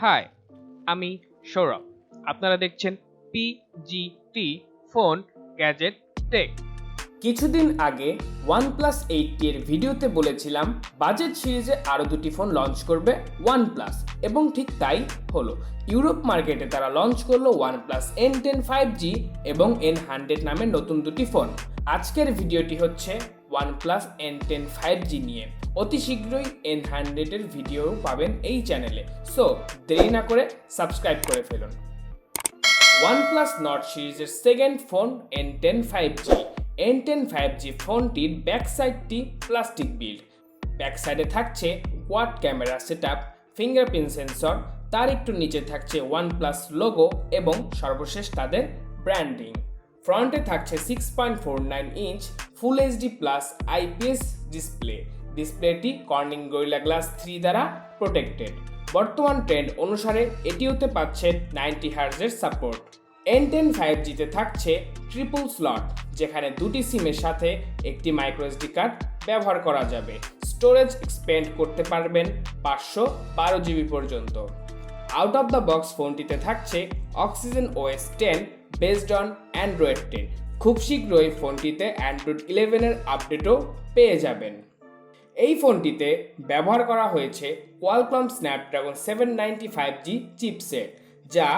High, আমি সৌরভ। আপনারা দেখছেন পিজিটি ফোন গ্যাজেট টেক। কিছুদিন আগে OnePlus 8 এর ভিডিওতে বলেছিলাম বাজেট সিরিজে আরও দুটি ফোন লঞ্চ করবে OnePlus, এবং ঠিক তাই হলো। ইউরোপ মার্কেটে তারা লঞ্চ করলো OnePlus N10 5G এবং N100 নামের নতুন দুটি ফোন। আজকের ভিডিওটি হচ্ছে OnePlus N10 5G নিয়ে। অতি শীঘ্রই N100 এর ভিডিও পাবেন এই চ্যানেলে, সো দেরি না করে সাবস্ক্রাইব করে ফেলুন। OnePlus Nord সিরিজের second phone N10 5G। N10 5G ফোনটির ব্যাক সাইডটি প্লাস্টিক বিল্ড। ব্যাক সাইডে থাকছে quad camera setup, fingerprint sensor, তার একটু নিচে থাকছে OnePlus লোগো এবং সর্বশেষ তাদের ব্র্যান্ডিং। ফ্রন্টে থাকছে 6.49 inch full HD plus IPS display. ডিসপ্লেটি কর্নিং গরিলা গ্লাস 3 দ্বারা প্রোটেক্টেড। বর্তমান ট্রেন্ড অনুসারে এটিওতে পাচ্ছে 90 হার্জের সাপোর্ট। N10 5Gতে থাকছে ট্রিপল স্লট, যেখানে দুটি সিমের সাথে একটি মাইক্রোএসডি কার্ড ব্যবহার করা যাবে। স্টোরেজ এক্সপেন্ড করতে পারবেন 512 জিবি পর্যন্ত। আউট অফ দ্য বক্স ফোনটিতে থাকছে oxygen OS 10 based on Android 10। খুব শীঘ্রই ফোনটিতে অ্যান্ড্রয়েড 11 এর আপডেটও পেয়ে যাবেন। এই ফোনটিতে ব্যবহার করা হয়েছে কোয়ালকম স্ন্যাপড্রাগন 795G চিপসেট, যা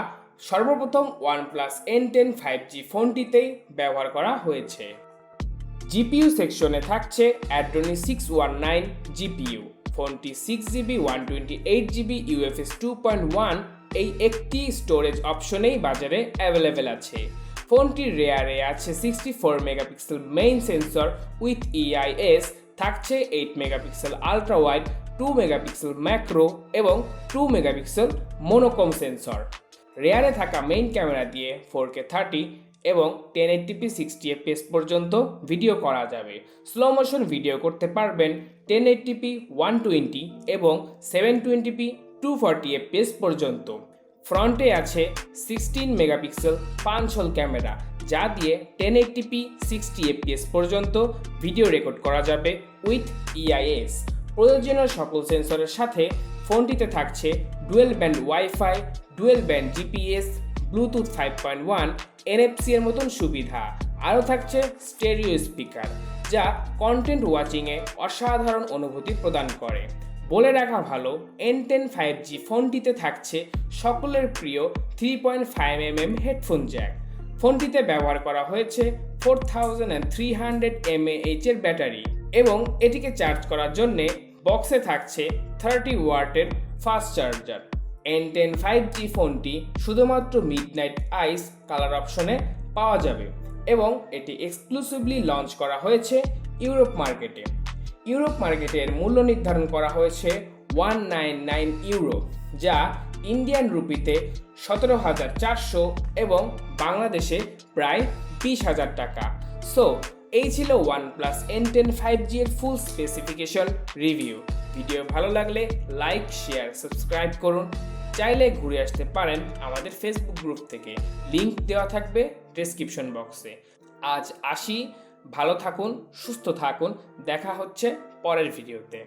সর্বপ্রথম OnePlus N10 5G ফোনটিতেই ব্যবহার করা হয়েছে। জিপিইউ সেকশনে থাকছে Adreno 619 জিপিইউ। ফোনটি 6GB 128GB UFS 2.1 এই একটি স্টোরেজ অপশনেই বাজারে অ্যাভেলেবেল আছে। ফোনটির রেয়ারে আছে 64 megapixel main sensor with EIS, থাকছে 8 megapixel ultra wide, 2 megapixel macro এবং 2 মেগাপিক্সেল মোনোকম সেন্সর। রেয়ারে থাকা মেইন ক্যামেরা দিয়ে 4K 30 এবং 1080p 60fps পর্যন্ত ভিডিও করা যাবে। স্লো মোশন ভিডিও করতে পারবেন 1080p 120 এবং 720p 240fps পর্যন্ত। ফ্রন্টে আছে 16 মেগাপিক্সেল পাঞ্চ হোল ক্যামেরা, যা দিয়ে 1080p 60fps পর্যন্ত ভিডিও রেকর্ড করা যাবে উইথ EIS। প্রয়োজনীয় সকল সেন্সরের সাথে ফোনটিতে থাকছে dual band wifi, dual band GPS, Bluetooth 5.1, NFC এর মতন সুবিধা। আরও থাকছে স্টেরিও স্পিকার, যা কন্টেন্ট ওয়াচিংয়ে অসাধারণ অনুভূতি প্রদান করে। বলে রাখা ভালো, N10 5G ফোনটিতে থাকছে সকলের প্রিয় 3.5mm হেডফোন জ্যাক। ফোনটিতে ব্যবহার করা হয়েছে 4300 mAh এর ব্যাটারি এবং এটিকে চার্জ করার জন্য বক্সে থাকছে 30 ওয়াটের ফাস্ট চার্জার। N10 5G ফোনটি শুধুমাত্র মিডনাইট আইস কালার অপশনে পাওয়া যাবে এবং এটি এক্সক্লুসিভলি লঞ্চ করা হয়েছে ইউরোপ মার্কেটে। ইউরোপ মার্কেটের মূল্য নির্ধারণ করা হয়েছে 199 ইউরো, যা ইন্ডিয়ান রুপিতে 17,400 এবং বাংলাদেশে প্রায় 20,000 টাকা। সো এই ছিল OnePlus N10 5G এর ফুল স্পেসিফিকেশন রিভিউ। ভিডিও ভালো লাগলে লাইক, শেয়ার, সাবস্ক্রাইব করুন। চাইলে ঘুরে আসতে পারেন আমাদের ফেসবুক গ্রুপ থেকে, লিংক দেওয়া থাকবে ডেসক্রিপশন বক্সে। আজ আসি, ভালো থাকুন, সুস্থ থাকুন, দেখা হচ্ছে পরের ভিডিওতে।